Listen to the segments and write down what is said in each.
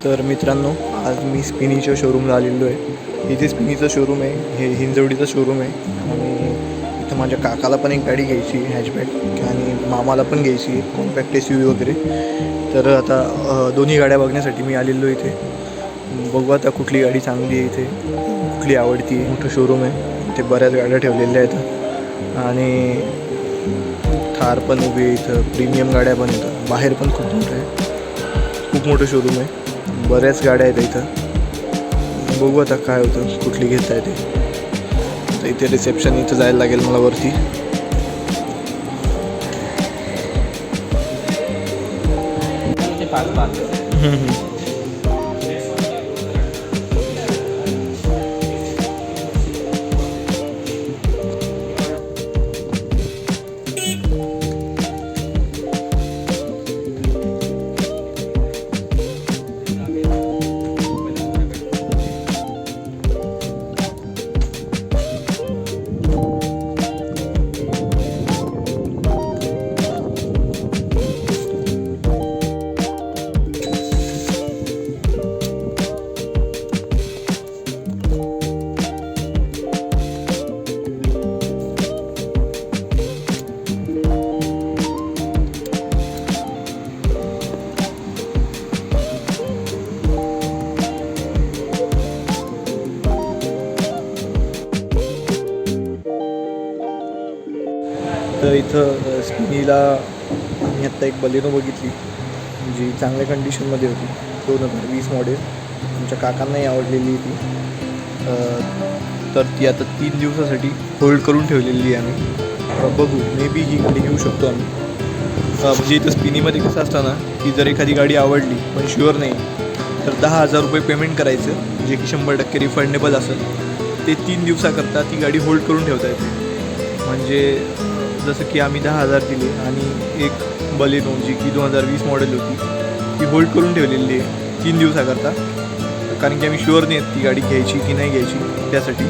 तर मित्रांनो, आज मी स्पिनीच्या शोरूमला आलेलो आहे. इथे स्पिनीचं शोरूम आहे, हे हिंजवडीचं शोरूम आहे. आणि इथं माझ्या काकाला पण एक गाडी घ्यायची हॅचबॅक आणि मामाला पण घ्यायची आहे कॉम्पॅक्ट SUV वगैरे. तर आता दोन्ही गाड्या बघण्यासाठी मी आलेलो इथे. बघू आता कुठली गाडी चांगली आहे, इथे कुठली आवडती. मोठं शोरूम आहे, इथे बऱ्याच गाड्या ठेवलेल्या आहेत आणि थार पण उभी आहे इथं, प्रीमियम गाड्या पण इथं. बाहेर पण खूप मोठं आहे, खूप मोठं शोरूम आहे, बऱ्याच गाड्या आहेत इथं. बघू आता काय होतं, कुठली घेता येते. तर इथे रिसेप्शन इथं जायला लागेल मला वरती. तर इथं स्पिनीला मी आत्ता एक बलेनो बघितली जी चांगल्या कंडिशनमध्ये होती, 2020 मॉडेल. आमच्या काकांनाही आवडलेली ती. तर ती आता 3 दिवसासाठी होल्ड करून ठेवलेली आहे आम्ही. बघू, मे बी ही गाडी घेऊ शकतो आम्ही. म्हणजे इथं स्पिनीमध्ये कसं असतं ना, की जर एखादी गाडी आवडली पण शुअर नाही तर 10,000 रुपये पेमेंट करायचं, जे की 100% रिफंडेबल असेल. ते 3 दिवसाकरता ती गाडी होल्ड करून ठेवता येते. म्हणजे जसं की आम्ही 10,000 दिले आणि एक बलेनो जी की 2020 मॉडेल होती ती होल्ड करून ठेवलेली आहे 3 दिवसाकरता. कारण की आम्ही शुअर नाही आहेत ती गाडी घ्यायची की नाही घ्यायची, त्यासाठी.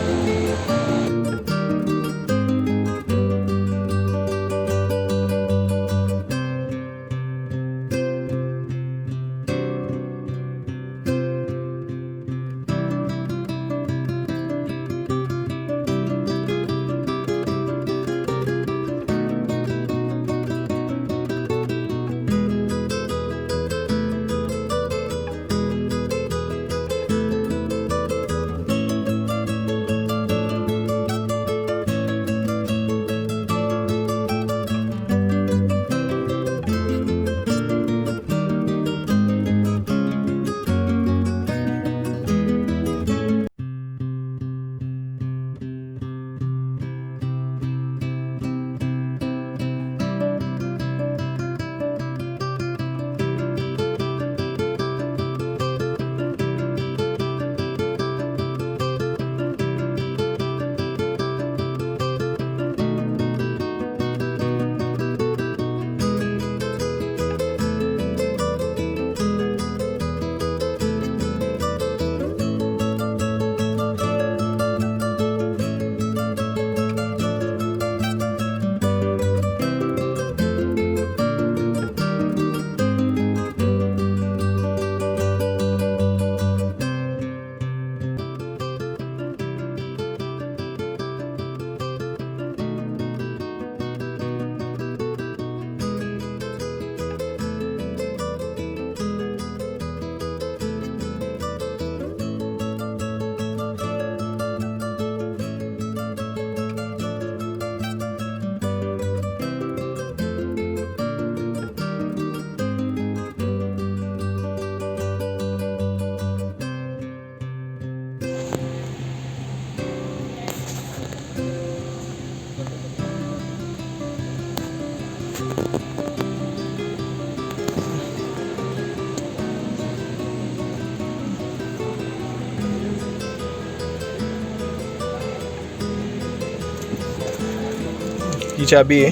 ही चाबी आहे,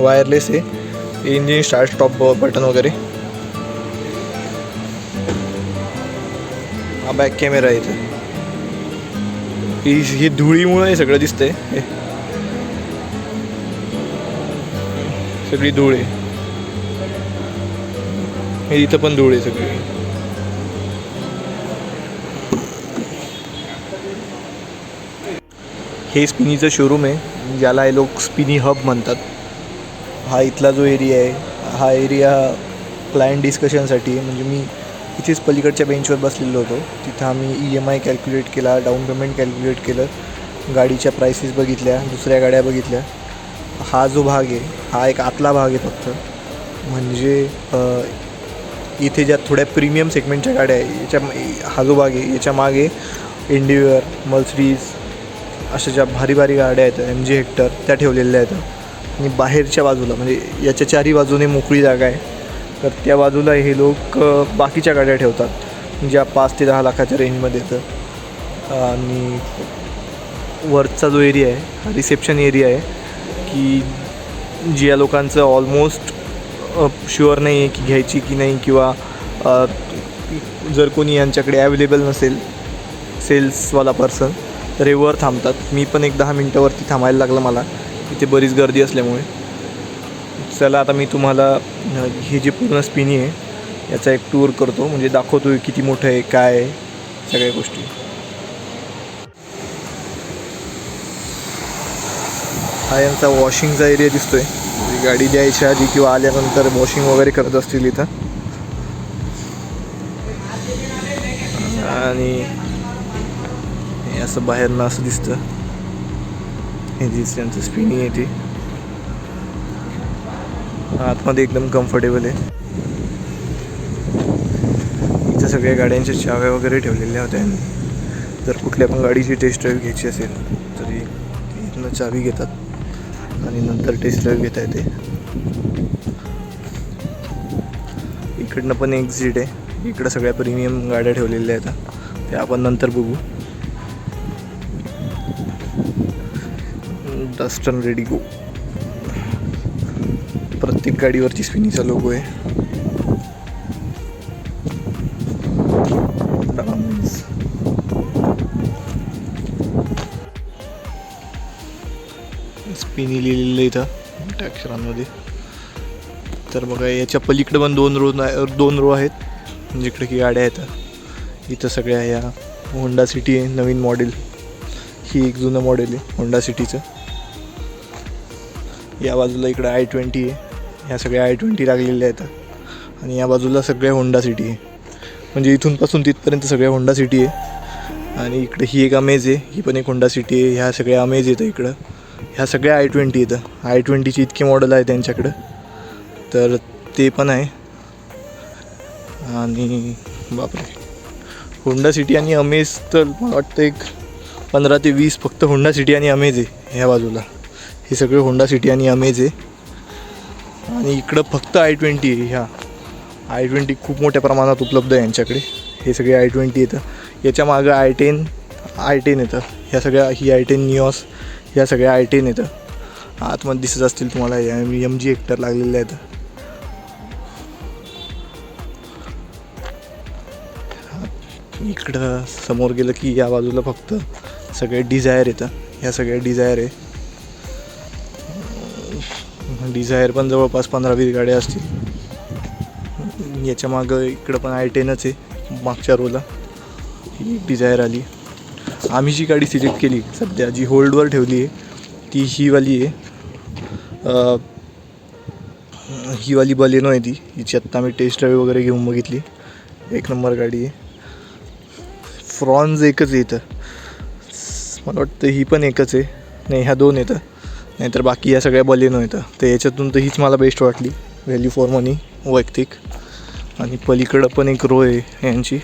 वायरलेस आहे, इंजिन स्टार्ट स्टॉप बटन वगैरे. हा बॅक कॅमेरा आहे इथे. ही धुळीमुळे हे सगळं दिसतंय, सगळी धूळ आहे. हे इथं पण धूळ आहे सगळी. हे स्पिनीचं शोरूम आहे, ज्याला हे लोक स्पिनी हब म्हणतात. हा इथला जो एरिया आहे, हा एरिया क्लायंट डिस्कशनसाठी आहे. म्हणजे मी इथेच पलीकडच्या बेंचवर बसलेलो होतो. तिथं आम्ही EMI कॅल्क्युलेट केला, डाऊन पेमेंट कॅल्क्युलेट केलं, गाडीच्या प्राइसेस बघितल्या, दुसऱ्या गाड्या बघितल्या. हा जो भाग आहे हा एक आतला भाग आहे फक्त. म्हणजे इथे ज्या थोड्या प्रीमियम सेगमेंटच्या गाड्या आहे याच्या, हा जो भाग आहे याच्या मागे इंडिव्हिअर, मर्सिडीज अशा ज्या भारी भारी गाड्या आहेत, MG हेक्टर, त्या ठेवलेल्या आहेत. आणि बाहेरच्या बाजूला म्हणजे याच्या चारी बाजूने मोकळी जागा आहे, तर त्या बाजूला हे लोक बाकीच्या गाड्या ठेवतात ज्या 5 ते 10 लाखाच्या रेंजमध्ये येतं. आणि वरचा जो एरिया आहे हा रिसेप्शन एरिया आहे, की ज्या लोकांचं ऑलमोस्ट शुअर नाही आहे की घ्यायची की नाही, किंवा जर कोणी यांच्याकडे ॲवेलेबल नसेल सेल्सवाला पर्सन, तर हे वर थांबतात. मी पण एक 10 मिनटावरती थांबायला लागलं मला, इथे बरीच गर्दी असल्यामुळे. चला आता मी तुम्हाला हे जे पूर्ण स्पिनी आहे याचा एक टूर करतो, म्हणजे दाखवतो किती मोठं आहे, काय आहे, सगळ्या गोष्टी. हा यांचा वॉशिंगचा एरिया दिसतोय. गाडी द्यायच्या आधी किंवा आल्यानंतर वॉशिंग वगैरे करत असतील इथं. आणि हे असं बाहेरनं असं दिसतं. हे जी त्यांचं स्पिनी आहे ती आतमध्ये एकदम कम्फर्टेबल आहे. इथं सगळ्या गाड्यांच्या चाव्या वगैरे ठेवलेल्या होत्या. जर कुठल्या पण गाडीची टेस्ट ड्राईव्ह घ्यायची असेल तरी इथनं चावी घेतात आणि नंतर टेस्ट ड्राईव्ह घेता येते. इकडनं पण एक्झिट आहे. इकडं सगळ्या प्रीमियम गाड्या ठेवलेल्या आहेत, त्या आपण नंतर बघू. डस्टन रेडी गो, प्रत्येक गाडीवरची स्पिनीचा लोगो आहे. स्पिनी लिहिलेलं इथं मोठ्या अक्षरांमध्ये. तर बघा याच्या पलीकडे पण 2 रो आहेत जिकडे की गाड्या आहेत. इथं सगळ्या या होंडा सिटी आहे, नवीन मॉडेल. ही एक जुनं मॉडेल आहे होंडा सिटीचं. या बाजूला इकडं i20 आहे, ह्या सगळ्या i20 लागलेल्या आहेत. आणि या बाजूला सगळ्या होंडा सिटी आहे, म्हणजे इथूनपासून तिथपर्यंत सगळ्या होंडा सिटी आहे. आणि इकडे ही एक अमेज आहे, ही पण एक होंडा सिटी आहे. ह्या सगळ्या अमेज येतं इकडं. ह्या सगळ्या i20 येतं. i20ची इतके मॉडेल आहे त्यांच्याकडं, तर ते पण आहे. आणि बापरे, होंडा सिटी आणि अमेज तर मला वाटतं एक 15 ते 20 फक्त होंडा सिटी आणि अमेज आहे ह्या बाजूला. हे सगळे होंडा सिटी आणि अमेज आहे. आणि इकडं फक्त i20 आहे. ह्या i20 खूप मोठ्या प्रमाणात उपलब्ध आहे यांच्याकडे. हे सगळे i20 येतं. याच्या मागं i10 येतं. ह्या सगळ्या ही i10 निऑस, ह्या सगळ्या i10 येतं. आतमध्ये दिसत असतील तुम्हाला MG हेक्टर लागलेले आहेत. इकडं समोर गेलं की या बाजूला फक्त सगळे डिझायर येतं. ह्या सगळ्या डिझायर आहे. डिझायर पण जवळपास 15-20 गाड्या असतील. याच्या मागं इकडं पण i10च आहे. मागच्या रोला ही डिझायर आली. आम्ही जी गाडी सिलेक्ट केली सध्या, जी होल्डवर ठेवली आहे, ती ही वाली आहे. ही वाली बलेनो आहे ती. हिची आत्ता आम्ही टेस्ट ड्राईव्ह वगैरे घेऊन बघितली. एक नंबर गाडी आहे. फ्रॉन्झ एकच आहे इथं, मला वाटतं ही पण एकच आहे. नाही, ह्या 2 येतं, नाहीतर बाकी या सगळ्या बलेनो येतं. तर याच्यातून तर हीच मला बेस्ट वाटली, व्हॅल्यू फॉर मनी वैयक्तिक. आणि पलीकडं पण एक रो आहे यांची.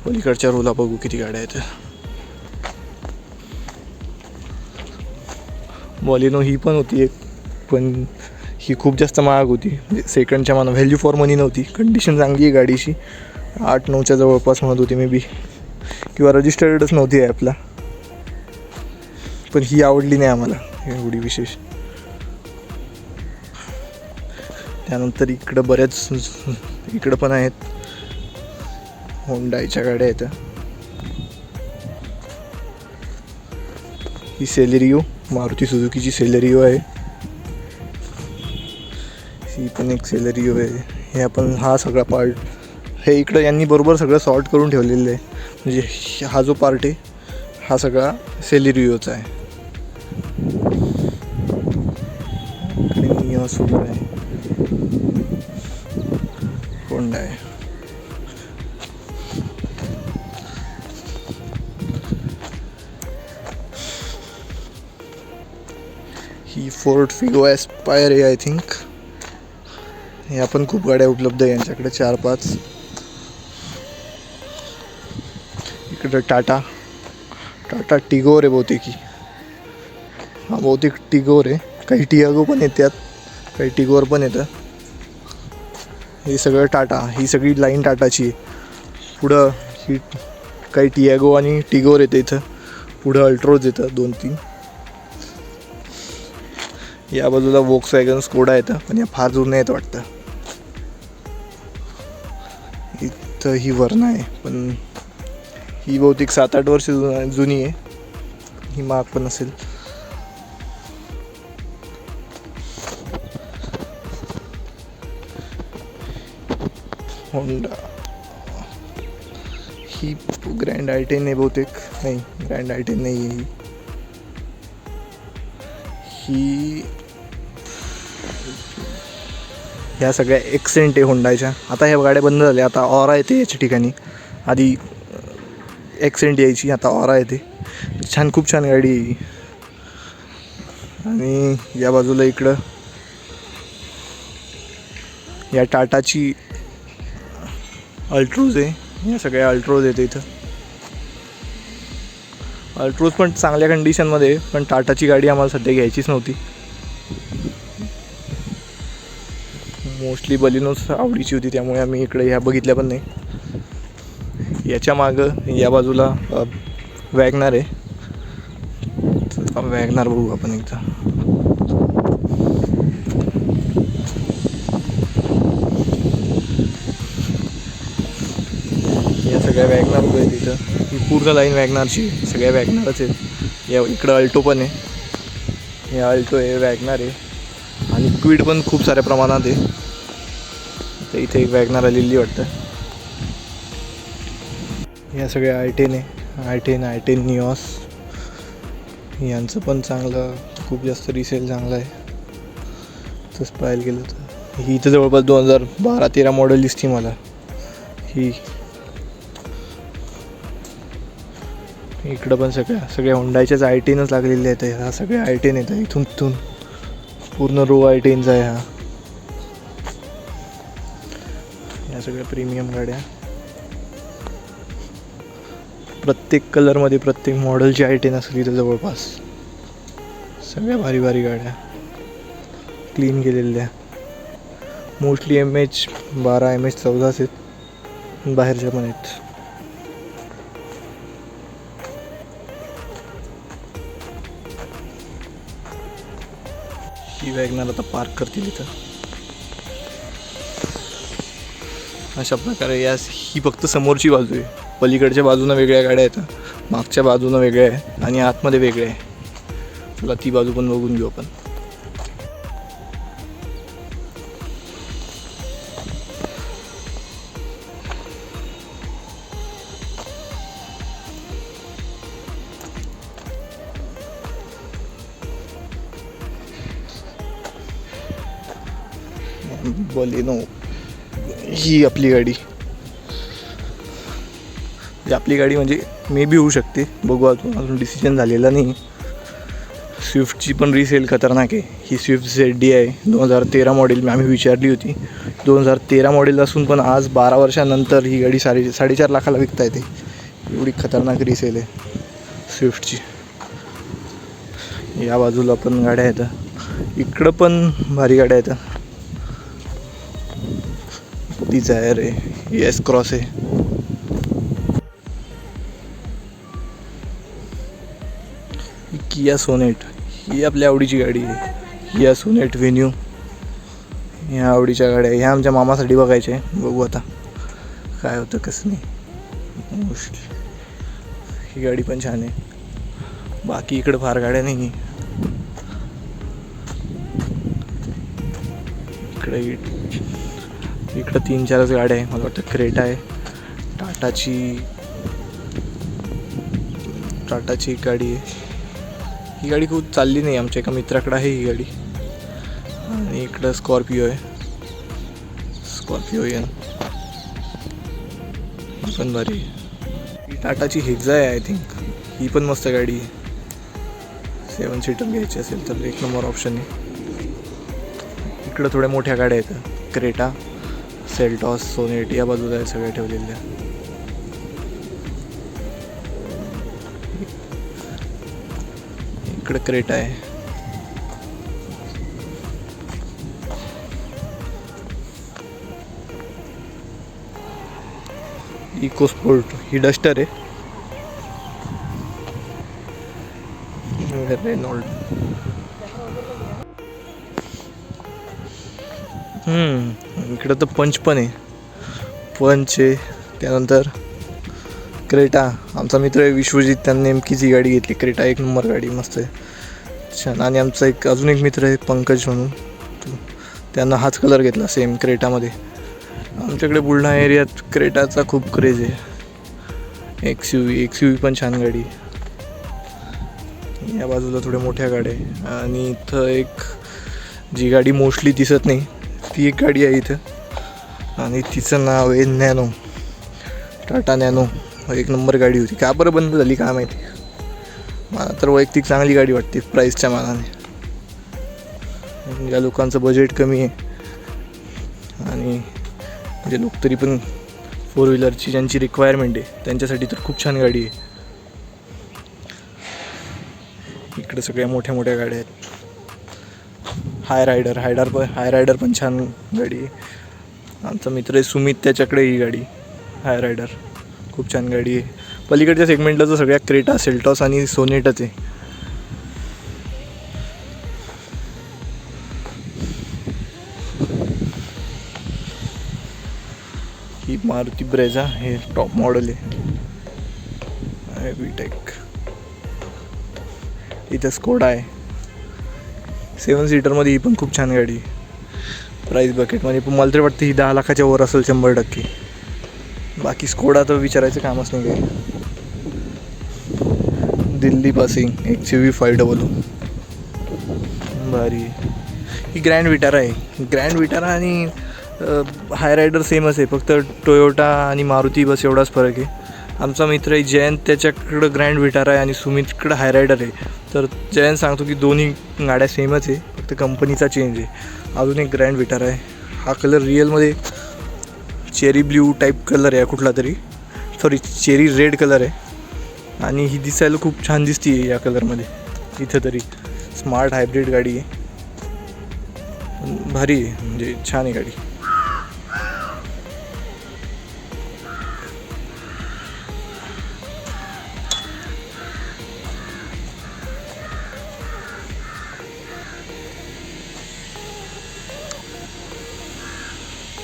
पलीकडच्या रोला बघू किती गाड्या आहेत. बलेनो ही पण होती एक, पण ही खूप जास्त महाग होती. म्हणजे सेकंडच्या माना व्हॅल्यू फॉर मनी नव्हती. कंडिशन चांगली आहे गाडीची. 8-9च्या जवळपास म्हणत होती मे बी, किंवा रजिस्टर्डच नव्हती ॲपला. पण ही आवडली नाही आम्हाला एवढी विशेष. त्यानंतर इकडं बऱ्याच इकडं पण आहेत होंडाईच्या गाड्या आहेत. ही सेलेरिओ, मारुती सुझुकीची सेलेरिओ आहे. ही पण एक सेलेरिओ आहे. हे आपण हा सगळा पार्ट, हे इकडं यांनी बरोबर सगळं सॉर्ट करून ठेवलेलं आहे. म्हणजे हा जो पार्ट आहे हा सगळा सेलेरिओचा आहे. निओस वगैरे आहे, होंडा आहे. ही फोर्ड फिगो एस्पायर आहे आय थिंक. ह्या पण खूप गाड्या उपलब्ध आहे यांच्याकडे, 4-5. इकडं टाटा टिगोर आहे बहुतेक. हा बहुतेक टिगोर आहे. काही टियागो पण येतात, काही टिगोर पण येतं. हे सगळं टाटा, ही सगळी लाईन टाटाची आहे. पुढं ही काही टियागो आणि टिगोर येतं इथं. पुढं अल्ट्रोज येतं 2-3. या बाजूला वोक्सवॅगन स्कोडा येतं, पण या फार जुन्या आहेत वाटतं. इथं ही वर्ना आहे, पण ही बहुतेक 7-8 वर्ष जुनी आहे. ही महाग पण असेल. होंडा, ही ग्रँड आय10 आहे बहुतेक. नाही, ग्रँड आय10 नाही आहे ही. ह्या सगळ्या एक्सेंट आहे होंडाच्या. आता ह्या गाड्या बंद झाल्या, आता ऑरा येते याच्या ठिकाणी. आधी एक्सेंट यायची, आता ऑरा येते. छान, खूप छान गाडी आहे. आणि या बाजूला इकडं या टाटाची अल्ट्रोज आहे. या सगळ्या अल्ट्रोज येते इथं. अल्ट्रोज पण चांगल्या कंडिशनमध्ये, पण टाटाची गाडी आम्हाला सध्या घ्यायचीच नव्हती. मोस्टली बलिनोच आवडीची होती, त्यामुळे आम्ही इकडे ह्या बघितल्या पण नाही. याच्या मागं या बाजूला वॅगनार आहे. वॅगनार बघू आपण एकदा. या सगळ्या वॅगनार उभ्या आहेत तिथं. ही पूर्ण लाईन वॅगनारची, सगळ्या वॅगनारच आहेत. या इकडं अल्टो पण आहे. हे अल्टो आहे, वॅगनार आहे, आणि क्विड पण खूप साऱ्या प्रमाणात आहे. तर इथे एक वॅगनार आलेली वाटतं. या सगळ्या I10 आहे. I10 Nios. यांचं पण चांगलं, खूप जास्त रिसेल चांगलं आहे तसं पाहायला गेलं तर. ही इथं जवळपास 2012-13 मॉडेल दिसते मला. ही इकडं पण सगळ्या होंडाच्याच I10च लागलेल्या आहेत. ह्या सगळ्या I10 येतात. इथून पूर्ण रो I10चा आहे हा. या सगळ्या प्रीमियम गाड्या, प्रत्येक कलरमध्ये, प्रत्येक मॉडेलची I10 असली इथं जवळपास. सगळ्या भारी भारी गाड्या क्लीन केलेल्या. मोस्टली MH12 MH14 आहेत, बाहेरच्या पण आहेत. ही वॅगनर आता पार्क करतील इथं. अशा प्रकारे ही फक्त समोरची बाजू आहे. पलीकडच्या बाजूनं वेगळ्या गाड्या आहेत, मागच्या बाजूनं वेगळ्या आहे, आणि आतमध्ये वेगळे आहे. चला ती बाजू पण बघून घेऊ आपण. बलेनो, ही आपली गाडी. आपली गाडी म्हणजे मे बी होऊ शकते, बघू. अजून डिसिजन झालेला नाही. स्विफ्टची पण रिसेल खतरनाक आहे. ही स्विफ्ट ZD आहे, 2013 मॉडेल. आम्ही विचारली होती, 2013 मॉडेल असून पण आज 12 वर्षानंतर ही गाडी 4.5 लाखाला विकता येते. एवढी खतरनाक रिसेल आहे स्विफ्टची. या बाजूला पण गाड्या आहेत, इकडं पण भारी गाड्या आहेत. डिझायर आहे, S क्रॉस आहे. किया सोनेट, ही आपल्या आवडीची गाडी आहे. किया सोनेट व्हेन्यू, ह्या आवडीच्या गाड्या. ह्या आमच्या मामासाठी बघायच्या आहे, बघू आता काय होतं कसं नाही. मोस्टली ही गाडी पण छान आहे. बाकी इकडं फार गाड्या नाही. इकडं 3-4च गाड्या आहे. मला वाटतं क्रेटा आहे, टाटाची टाटाची एक गाडी आहे. ही गाडी खूप चालली नाही, आमच्या एका मित्राकडे आहे ही गाडी. आणि इकडं स्कॉर्पिओ आहे, स्कॉर्पिओ ही पण भारी आहे. ही टाटाची हेक्झा आहे आय थिंक. ही पण मस्त गाडी आहे. 7 सीटर घ्यायची असेल तर एक नंबर ऑप्शन आहे. इकडं थोड्या मोठ्या गाड्या आहेत, क्रेटा, सेल्टॉस, सोनेट या बाजूला आहे सगळ्या ठेवलेल्या. इकडं क्रेटा आहे. इको स्पोर्ट ही डस्टर आहे. रेनॉल्ड. इकडं तर पंच पण आहे, पंच आहे. त्यानंतर क्रेटा, आमचा मित्र आहे विश्वजित, त्यांनी नेमकीच ही गाडी घेतली. क्रेटा एक नंबर गाडी, मस्त आहे, छान. आणि आमचा अजून एक मित्र आहे पंकज म्हणून, त्यांना हाच कलर घेतला सेम क्रेटामध्ये. आमच्याकडे बुलढाणा एरियात क्रेटाचा खूप क्रेज आहे. एक्स यू व्ही पण छान गाडी. या बाजूला थोड्या मोठ्या गाड्या आहे. आणि इथं एक जी गाडी मोस्टली दिसत नाही ती एक गाडी आहे इथं, आणि तिचं नाव आहे नॅनो, टाटा नॅनो. एक नंबर गाडी होती. का बरं बंद झाली काय माहिती. मला तर वैयक्तिक चांगली गाडी वाटते प्राईसच्या मानाने. या लोकांचं बजेट कमी आहे आणि जे लोक तरी पण 4 व्हीलरची ज्यांची रिक्वायरमेंट आहे त्यांच्यासाठी तर खूप छान गाडी आहे. इकडे सगळ्या मोठ्या मोठ्या गाड्या आहेत. हाय रायडर पण छान गाडी आहे. आमचा मित्र आहे सुमित, त्याच्याकडे ही गाडी हाय रायडर खूप छान गाडी आहे. पलीकडच्या सेगमेंटला तर सगळ्या क्रेटा, सेल्टॉस आणि सोनेटच आहे. ही मारुती ब्रेझा, हे टॉप मॉडेल आहे बीटेक. इथं स्कोडा आहे 7 सीटरमध्ये, ही पण खूप छान गाडी आहे. प्राईस बकेटमध्ये पण मला तरी वाटतं ही 10 लाखाच्या वर असेल 100%. बाकी स्कोडा तर विचारायचं कामच नाही काय. दिल्ली पासिंग XUV 500 भारी. ही ग्रँड विटारा आहे. ग्रँड विटारा आणि हाय रायडर सेमच आहे, फक्त टोयोटा आणि मारुती बस एवढाच फरक आहे. आमचा मित्र आहे जयंत, त्याच्याकडं ग्रँड विटारा आहे आणि सुमितकडं हाय रायडर आहे. तर जयंत सांगतो की दोन्ही गाड्या सेमच आहे, फक्त कंपनीचा चेंज आहे. अजून एक ग्रँड विटारा आहे. हा कलर रिअलमध्ये चेरी ब्ल्यू टाईप कलर आहे कुठला तरी, सॉरी चेरी रेड कलर आहे. आणि ही दिसायला खूप छान दिसते या कलरमध्ये. इथं तरी स्मार्ट हायब्रिड गाडी आहे, भारी आहे, म्हणजे छान आहे गाडी.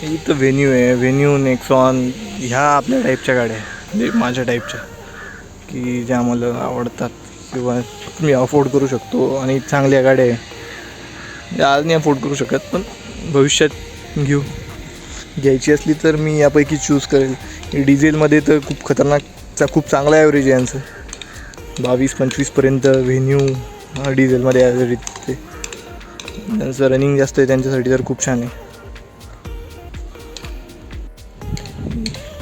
इथं व्हेन्यू आहे, व्हेन्यू, नेक्सॉन, ह्या आपल्या टाईपच्या गाड्या आहे, म्हणजे माझ्या टाईपच्या, की ज्या मला आवडतात किंवा मी अफोर्ड करू शकतो. आणि चांगल्या गाड्या आहे, आज नाही अफोर्ड करू शकत पण भविष्यात घ्यायची असली तर मी यापैकी चूज करेल. डिझेलमध्ये तर खूप खतरनाकचा, खूप चांगला ॲव्हरेज आहे यांचं, 22-25पर्यंत व्हेन्यू डिझेलमध्ये ॲव्हरेज ते. त्यांचं रनिंग जास्त आहे त्यांच्यासाठी तर खूप छान आहे.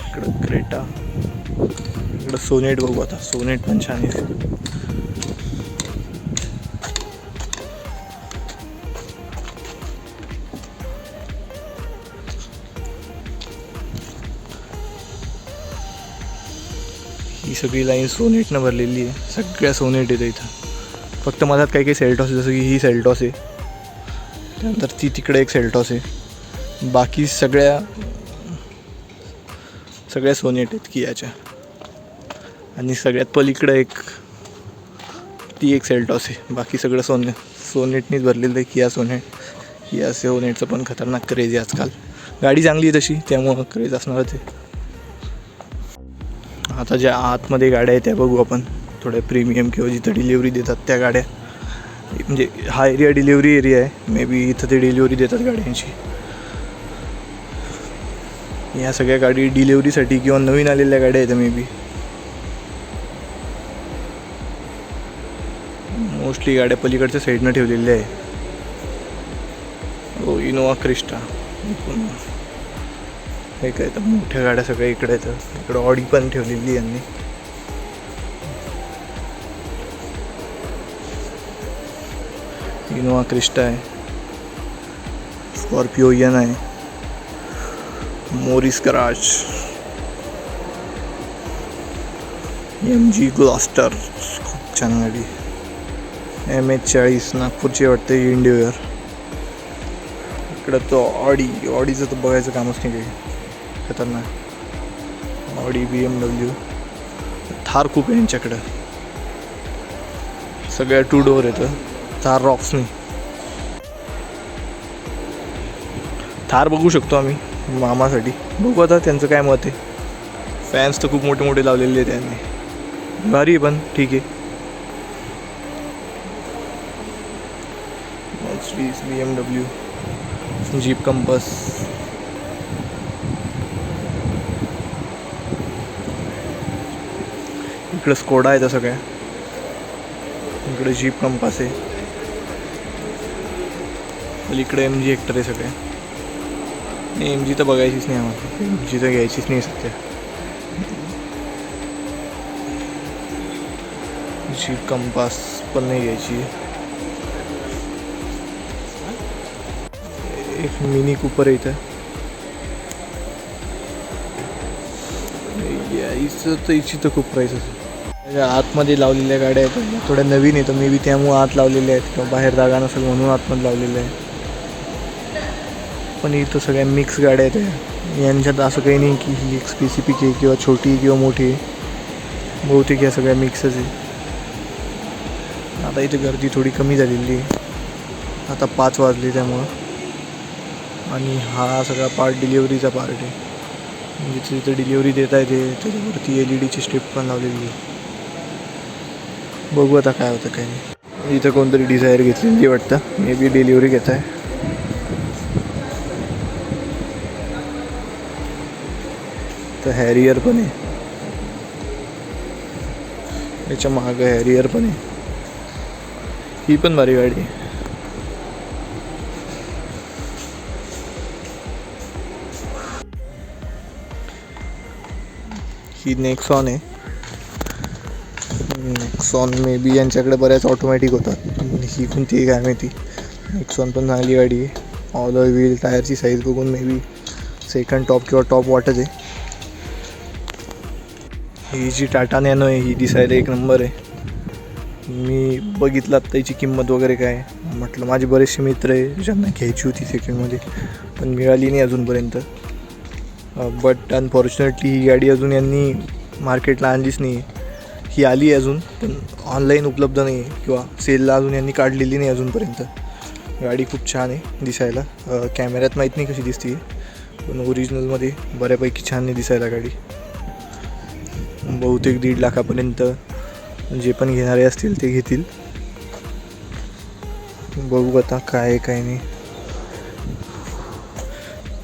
इकडं क्रेटा, इकडं सोनेट बघू आता. सोनेट पण छान आहे. ही सगळी लाईन सोनेटनं भरलेली आहे, सगळ्या सोनेट येतं इथं. फक्त मधात काही काही सेल्टॉस आहे, जसं की ही सेल्टॉस आहे, त्यानंतर ती तिकडे एक सेल्टॉस आहे. बाकी सगळ्या सोनेट आहेत कियाच्या. आणि सगळ्यात पलीकडं एक ती एक सेल्टॉस आहे. बाकी सगळं सोनेटनीच भरलेलं आहे. किया सोनेटचं पण खतरनाक क्रेज आहे आजकाल. गाडी चांगली आहे तशी, त्यामुळं क्रेज असणारच आहे. आता ज्या आतमध्ये गाड्या आहेत त्या बघू आपण. थोड्या प्रीमियम किंवा जिथं डिलिव्हरी देतात त्या गाड्या, म्हणजे हा एरिया डिलिव्हरी एरिया आहे. मे बी इथं ते डिलिव्हरी देतात गाड्यांची. या सगळ्या गाडी डिलिव्हरीसाठी किंवा नवीन आलेल्या गाड्या आहेत मे बी. मोस्टली गाड्या पलीकडच्या साईडनं ठेवलेल्या आहे. हो, इनोवा क्रिस्टा. हे काय तर मोठ्या गाड्या सगळ्या इकडे आहेत. इकडं ऑडी पण ठेवलेली यांनी. इनोवा क्रिस्टा आहे, स्कॉर्पिओ एन आहे, मोरिस गराज, MG ग्लॉस्टर, खूप छान गाडी. MH40 नागपूरची वाटते, इंडिओयर. इकडं तो ऑडीचं तर बघायचं कामच नाही काही, खतरनाक. ऑडी, BMW, थार खूप आहे यांच्याकडं. सगळ्या 2 डोअर येतं. थार रॉक्स नाही. थार बघू शकतो आम्ही मामासाठी. बघू आता त्यांचं काय मत आहे. फॅन्स तर खूप मोठे मोठे लावलेले आहेत त्यांनी. भारी पण ठीक आहे. BMW, jeep compass. इकडे स्कोडा आहे सगळ्या. इकडे जीप कंपास आहे. इकडे MG हेक्टर आहे सगळ्या. MG तर बघायचीच नाही आम्हाला. MG तर घ्यायचीच नाही सध्या. जीप कंपास पण नाही घ्यायची. एक मिनी कूपर आहे इथं. हिची तर खूप प्राईस असेल. आतमध्ये लावलेल्या गाड्या आहेत, थोड्या नवीन आहेत. मे बी त्यामुळे आत लावलेल्या आहेत किंवा बाहेर जागा नसेल म्हणून आतमध्ये लावलेल्या आहे. पण इथं सगळ्या मिक्स गाड्या आहेत. यांच्यात असं काही नाही की ही एक स्पेसिफिक आहे किंवा छोटी किंवा मोठी आहे. बहुतेक या सगळ्या मिक्सच आहे. आता इथे गर्दी थोडी कमी झालेली आहे. आता 5 वाजले त्यामुळं. आणि हा सगळा पार्ट डिलिव्हरीचा पार्ट आहे. म्हणजे तिथे डिलिव्हरी देता येते. त्याच्यावरती LED ची स्ट्रिप पण लावलेली आहे. बघू आता काय होतं काय नाही. इथं कोणतरी डिझायर घेतलेली वाटतं. मे बी डिलिव्हरी घेत आहे. तर हॅरियर पण आहे. याच्या मागं हॅरियर पण आहे. ही पण भारी गाडी आहे. ही नेक्सॉन आहे. नेक्सॉन मे बी यांच्याकडे बऱ्याच ऑटोमॅटिक होतात. ही कोणती काय माहिती. नेक्सॉन पण चांगली गाडी आहे. ऑल व्हील टायरची साईज बघून मे बी सेकंड टॉप किंवा टॉप वाटच आहे. ही जी टाटा नॅनो आहे ही दिसायला एक नंबर आहे. मी बघितलं त्याची किंमत वगैरे काय. म्हटलं माझे बरेचसे मित्र आहे ज्यांना घ्यायची होती सेकंडमध्ये पण मिळाली नाही अजूनपर्यंत. बट अनफॉर्च्युनेटली ही गाडी अजून यांनी मार्केटला आणलीच नाही. ही आली आहे अजून पण ऑनलाईन उपलब्ध नाही आहे किंवा सेलला अजून यांनी काढलेली नाही अजूनपर्यंत. गाडी खूप छान आहे दिसायला. कॅमेऱ्यात माहीत नाही कशी दिसते पण ओरिजिनलमध्ये बऱ्यापैकी छान नाही दिसायला गाडी. बहुतेक 1.5 लाखापर्यंत जे पण घेणारे असतील ते घेतील. बघू आता काय आहे काय नाही.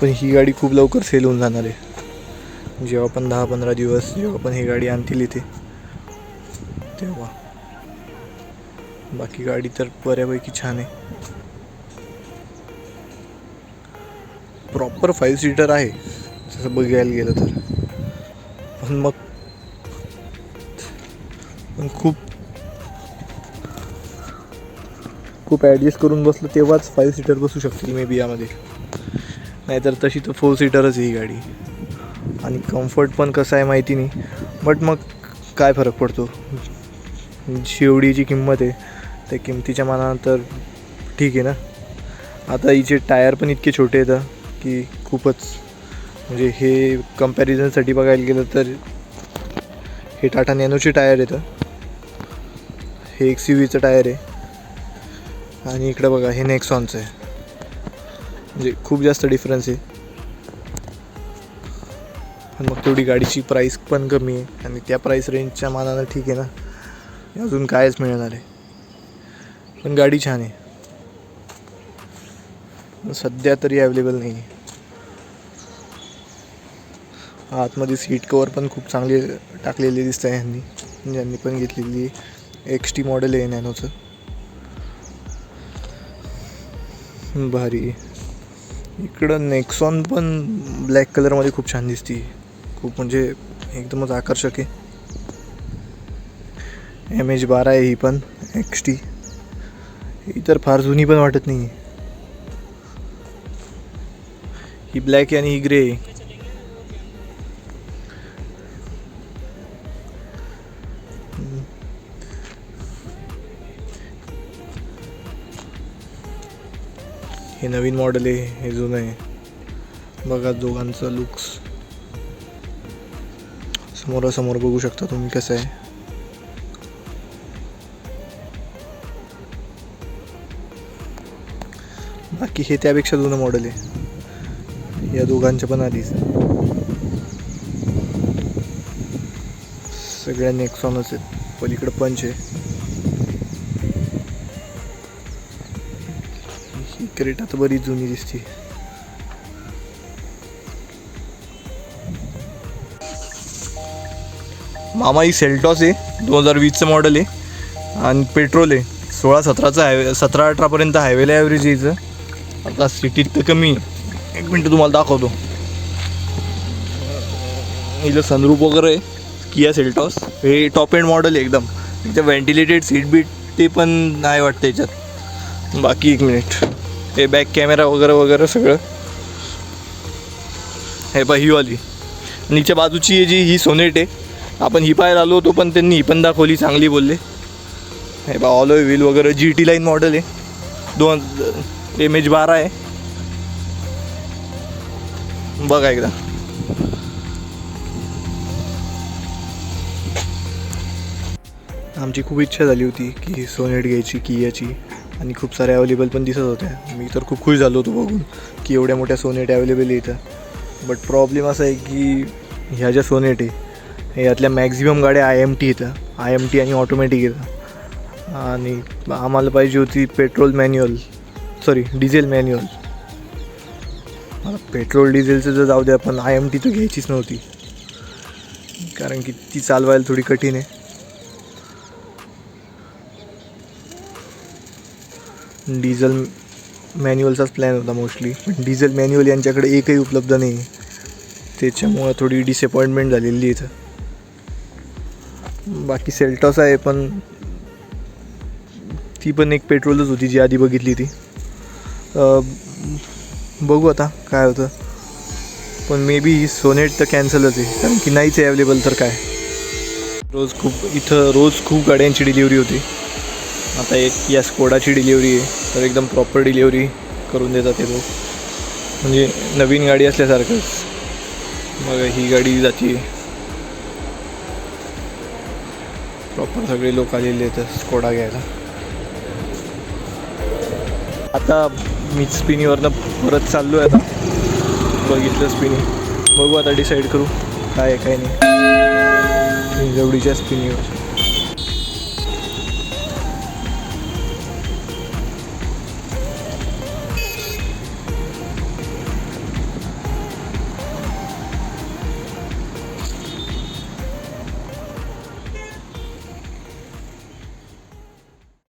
पण ही गाडी खूप लवकर सेल होऊन जाणार आहे. जेव्हा पण 10-15 दिवस जेव्हा पण ही गाडी आणतील इथे तेव्हा. बाकी गाडी तर बऱ्यापैकी छान आहे. प्रॉपर 5 सीटर आहे तसं बघायला गेलं तर. पण खूप ॲडजस्ट करून बसलं तेव्हाच 5 सीटर बसू शकतील मे बी यामध्ये. नाहीतर तशी तर 4 सीटरच आहे ही गाडी. आणि कम्फर्ट पण कसं आहे माहिती नाही. बट मग काय फरक पडतो. शेवटी जी किंमत आहे त्या किमतीच्या मानानं तर ठीक आहे ना. आता हिचे टायर पण इतके छोटे आहेत की खूपच म्हणजे हे कंपॅरिझनसाठी बघायला गेलं तर हे टाटा नॅनोचे टायर येतं. हे XUVचं टायर आहे. आणि इकडं बघा हे नेक्सॉनचं आहे. म्हणजे खूप जास्त डिफरन्स आहे. पण मग तेवढी गाडीची प्राईस पण कमी आहे आणि त्या प्राईस रेंजच्या मानानं ठीक आहे ना. अजून कायच मिळणार आहे. पण गाडी छान आहे. सध्या तरी अवेलेबल नाही आहे. आतमध्ये सीट कवर पण खूप चांगले टाकलेले दिसत आहे यांनी पण घेतलेली. XT मॉडेल आहे नॅनोचं. भारी. इकडं नेक्सॉन पण ब्लॅक कलरमध्ये खूप छान दिसते. खूप म्हणजे एकदमच आकर्षक आहे. MH12 आहे ही पण XT. ही तर फार जुनी पण वाटत नाही. ही ब्लॅक आणि ही ग्रे. हे नवीन मॉडेल आहे, हे जुनं आहे. बघा दोघांचं लुक्स समोरासमोर बघू शकता तुम्ही कसं आहे. बाकी हे त्यापेक्षा जुनं मॉडेल आहे. या दोघांच्या पण आधीच सगळ्या नेक्सॉनच आहेत. पलीकडे पंच आहे. ही क्रेटा तर बरीच जुनी दिसते. मामा ही सेल्टॉस आहे, 2020चं मॉडेल आहे आणि पेट्रोल आहे. 16-17चं हायवे, 17-18पर्यंत हायवेला ॲव्हरेज यायचं. आता सिटीत तर कमी. एक मिनटं तुम्हाला दाखवतो. हिला सनरूफ वगैरे आहे. किया सेल्टॉस हे टॉप एंड मॉडेल आहे एकदम. इथं व्हेंटिलेटेड सीट बीट ते पण नाही वाटतं याच्यात. बाकी एक मिनिट, हे बॅक कॅमेरा वगैरे वगैरे सगळं. हे पा ही वाली नीच्या बाजूची जी ही सोनेट आहे. आपण ही पाहायला आलो होतो पण त्यांनी ही पण दाखवली, चांगली बोलले. हे बा ऑलोय व्हील वगैरे GT लाईन मॉडेल आहे. 2 MH12 आहे. बघा एकदा. आमची खूप इच्छा झाली होती की सोनेट घ्यायची कियाची आणि खूप साऱ्या अवेलेबल पण दिसत होत्या. मी तर खूप खुश झालो होतो बघून की एवढ्या मोठ्या सोनेट अवेलेबल आहे इथं. बट प्रॉब्लेम असा आहे की ह्या ज्या सोनेट आहे हे यातल्या मॅक्झिमम गाड्या IMT येतं. IMT आणि ऑटोमॅटिक येतं. आणि आम्हाला पाहिजे होती डिझेल मॅन्युअल. मला पेट्रोल डिझेलचं जर जाऊ द्या, पण IMT तर घ्यायचीच नव्हती कारण की ती चालवायला थोडी कठीण आहे. डिझेल मॅन्युअलचाच प्लॅन होता मोस्टली, पण डिझेल मॅन्युअल यांच्याकडे एकही उपलब्ध नाही. त्याच्यामुळं थोडी डिसअपॉइंटमेंट झालेली इथं. बाकी सेल्टॉस आहे पण ती पण एक पेट्रोलच होती जी आधी बघितली ती. बघू आता काय होतं. पण मे बी सोनेट तर कॅन्सलच आहे कारण की नाहीच आहे अवेलेबल. तर काय रोज खूप गाड्यांची डिलिव्हरी होती. आता एक या स्कोडाची डिलिव्हरी आहे तर एकदम प्रॉपर डिलिव्हरी करून देतात ते लोक, म्हणजे नवीन गाडी असल्यासारखंच. मग ही गाडी जाते प्रॉपर. सगळे लोक आलेले आहेत स्कोडा घ्यायला. आता मी स्पिनीवरनं परत चाललो आहे. आता बघितलं स्पिनी, बघू आता डिसाईड करू काय आहे काय नाही. जवळीच्या स्पिनीवर